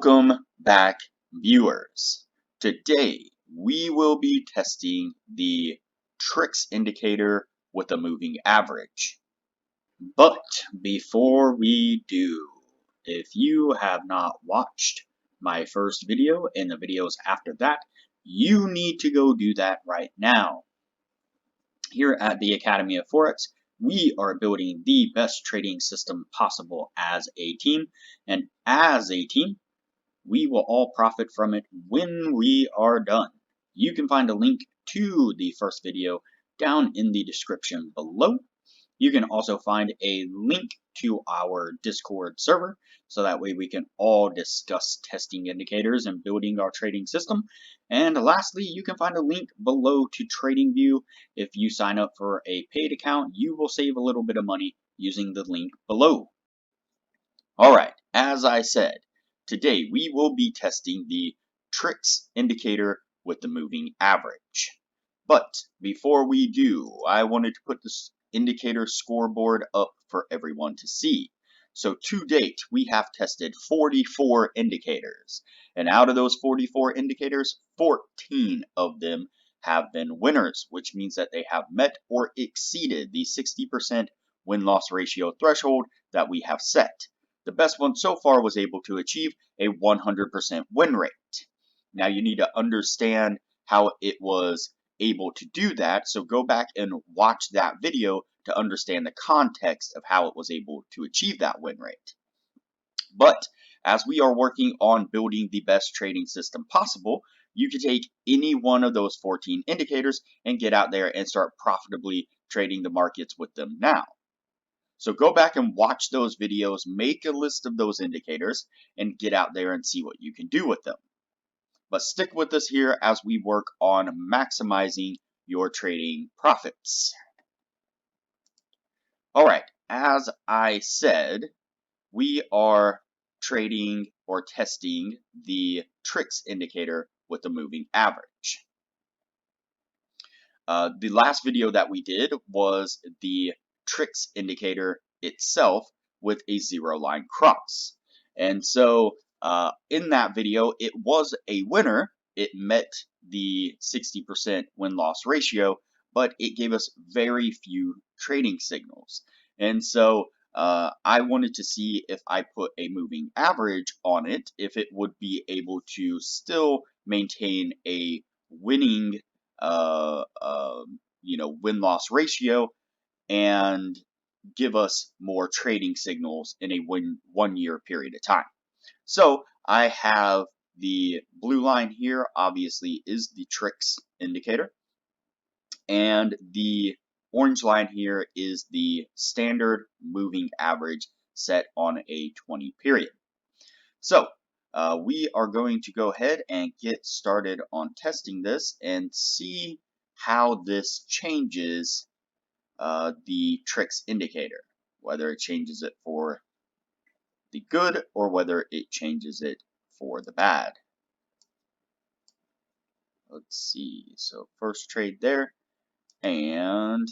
Welcome back, viewers. Today we will be testing the TRIX indicator with a moving average. But before we do, if you have not watched my first video and the videos after that, you need to go do that right now. Here at the Academy of Forex, we are building the best trading system possible as a team, and as a team, we will all profit from it when we are done. You can find a link to the first video down in the description below. You can also find a link to our Discord server, so that way we can all discuss testing indicators and building our trading system. And lastly, you can find a link below to TradingView. If you sign up for a paid account, you will save a little bit of money using the link below. Alright, as I said, today we will be testing the TRIX indicator with the moving average. But before we do, I wanted to put this indicator scoreboard up for everyone to see. So to date, we have tested 44 indicators. And out of those 44 indicators, 14 of them have been winners, which means that they have met or exceeded the 60% win-loss ratio threshold that we have set. The best one so far was able to achieve a 100% win rate. Now you need to understand how it was able to do that, so go back and watch that video to understand the context of how it was able to achieve that win rate. But as we are working on building the best trading system possible, you can take any one of those 14 indicators and get out there and start profitably trading the markets with them now. So go back and watch those videos, make a list of those indicators, and get out there and see what you can do with them. But stick with us here as we work on maximizing your trading profits. Alright, as I said, we are trading or testing the TRIX indicator with the moving average. The last video that we did was the TRIX indicator itself with a zero line cross. And so in that video, it was a winner. It met the 60% win-loss ratio, but it gave us very few trading signals. And so I wanted to see if I put a moving average on it, if it would be able to still maintain a winning win-loss ratio and give us more trading signals in a 1 year period of time. So I have the blue line here, obviously, is the TRIX indicator, and the orange line here is the standard moving average set on a 20 period. So we are going to go ahead and get started on testing this and see how this changes the TRIX indicator, whether it changes it for the good or whether it changes it for the bad. Let's see, so first trade there, and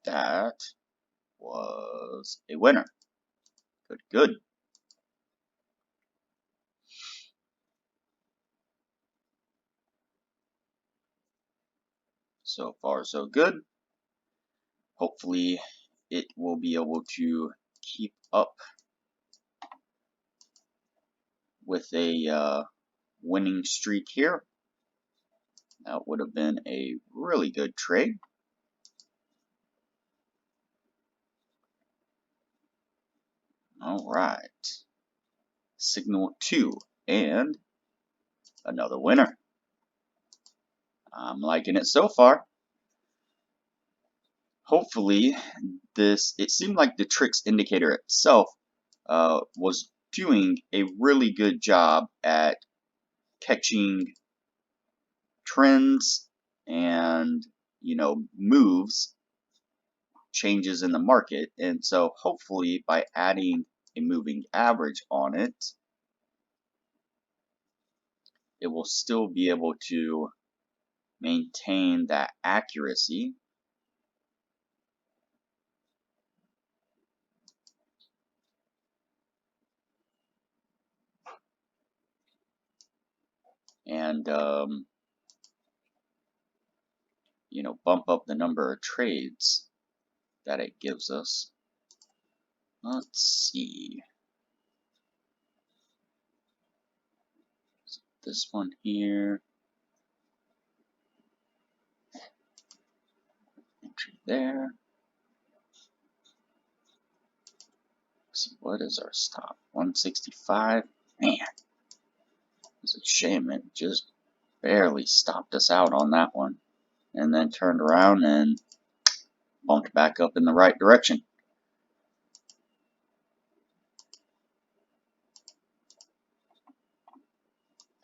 that was a winner. Good, good. So far, so good. Hopefully, it will be able to keep up with a winning streak here. That would have been a really good trade. All right. Signal 2 and another winner. I'm liking it so far. Hopefully, it seemed like the TRIX indicator itself was doing a really good job at catching trends and, moves, changes in the market. And so hopefully by adding a moving average on it, it will still be able to maintain that accuracy. and you know, bump up the number of trades that it gives us. Let's see. This one here. Entry there. Let's see, what is our stop? 165. Man, it's a shame it just barely stopped us out on that one. And then turned around and bumped back up in the right direction.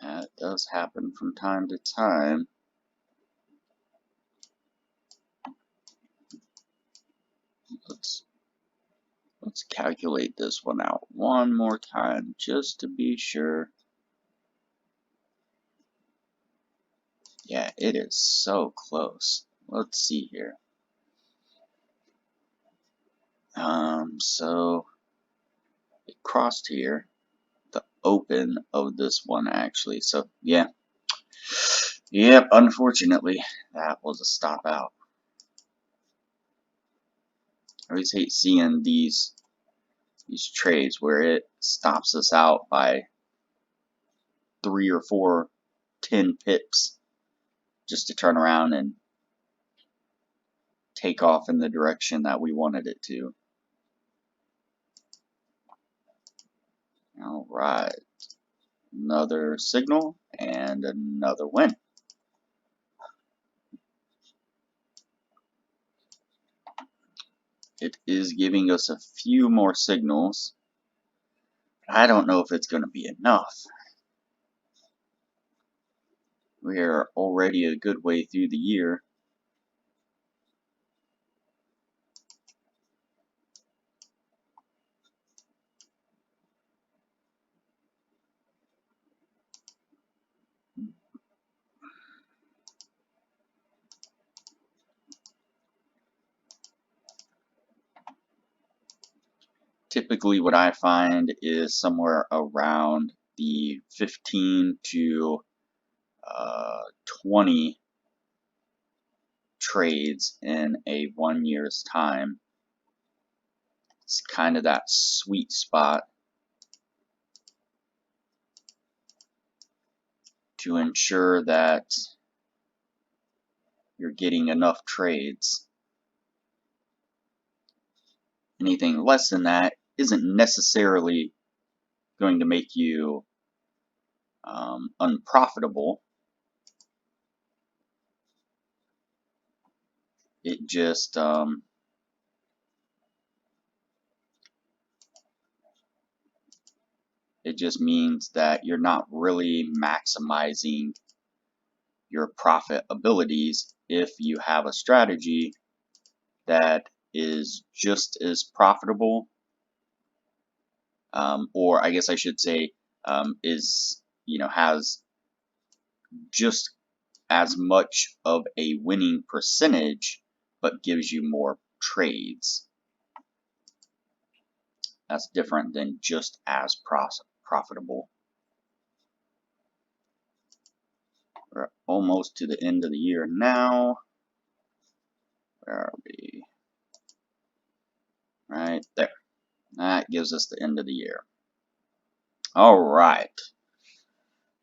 That does happen from time to time. Let's calculate this one out one more time just to be sure. Yeah, it is so close. Let's see here. So it crossed here, the open of this one actually. So yeah, yep. Unfortunately, that was a stop out. I always hate seeing these trades where it stops us out by 3 or 4, 10 pips just to turn around and take off in the direction that we wanted it to. All right, another signal and another win. It is giving us a few more signals. I don't know if it's going to be enough. We are already a good way through the year. Typically what I find is somewhere around the 15 to 20 trades in a 1 year's time. It's kind of that sweet spot to ensure that you're getting enough trades. Anything less than that isn't necessarily going to make you unprofitable. It just means that you're not really maximizing your profit abilities if you have a strategy that is just as profitable, or I guess I should say is, you know, has just as much of a winning percentage but gives you more trades. That's different than just as profitable. We're almost to the end of the year now. Where are we? Right there. That gives us the end of the year. All right.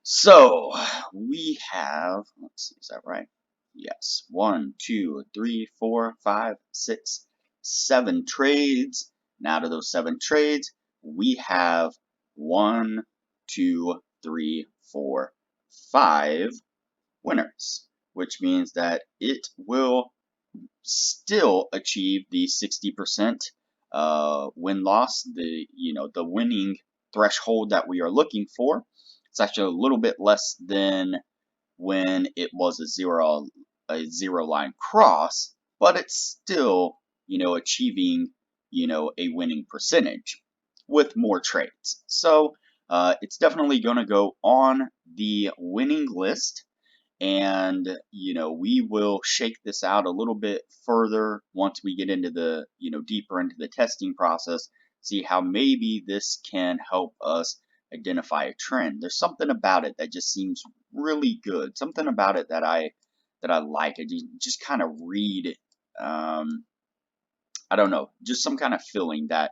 So we have, let's see, is that right? Yes. 1, 2, 3, 4, 5, 6, 7 trades. And out of those 7 trades, we have 1, 2, 3, 4, 5 winners, which means that it will still achieve the 60% win-loss, the winning threshold that we are looking for. It's actually a little bit less than when it was a zero line cross, but it's still, achieving, a winning percentage with more trades. So it's definitely going to go on the winning list. And we will shake this out a little bit further once we get into the deeper into the testing process, see how maybe this can help us identify a trend. There's something about it that just seems really good. Something about it that I like. I just kind of read. I don't know, just some kind of feeling that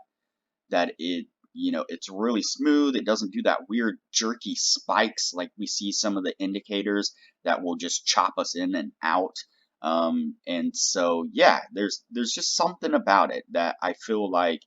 it's really smooth. It doesn't do that weird jerky spikes like we see some of the indicators that will just chop us in and out. And so yeah, there's just something about it that I feel like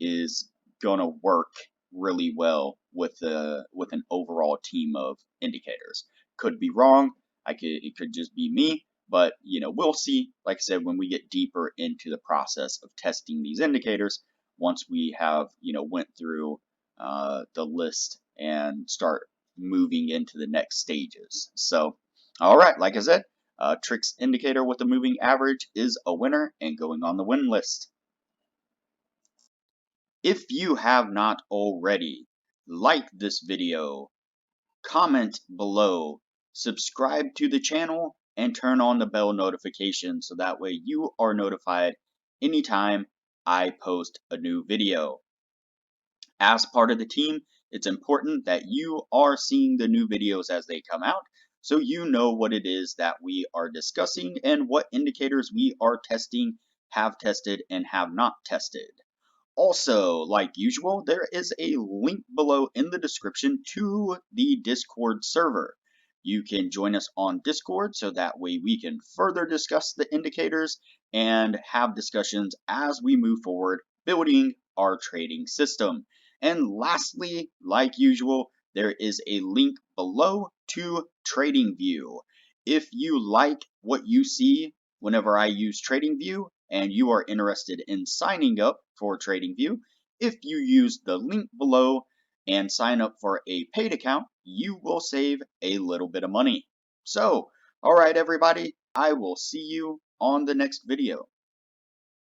is gonna work really well with an overall team of indicators. Could be wrong. It could just be me, but we'll see. Like I said, when we get deeper into the process of testing these indicators, once we have went through the list and start moving into the next stages. So, all right, like I said, TRIX indicator with a moving average is a winner and going on the win list. If you have not already, like this video, comment below, subscribe to the channel, and turn on the bell notification so that way you are notified anytime I post a new video. As part of the team, it's important that you are seeing the new videos as they come out so you know what it is that we are discussing and what indicators we are testing, have tested, and have not tested. Also, like usual, there is a link below in the description to the Discord server. You can join us on Discord so that way we can further discuss the indicators and have discussions as we move forward building our trading system. And lastly, like usual, there is a link below to TradingView. If you like what you see whenever I use TradingView and you are interested in signing up for TradingView, if you use the link below and sign up for a paid account, you will save a little bit of money. So, all right, everybody, I will see you on the next video.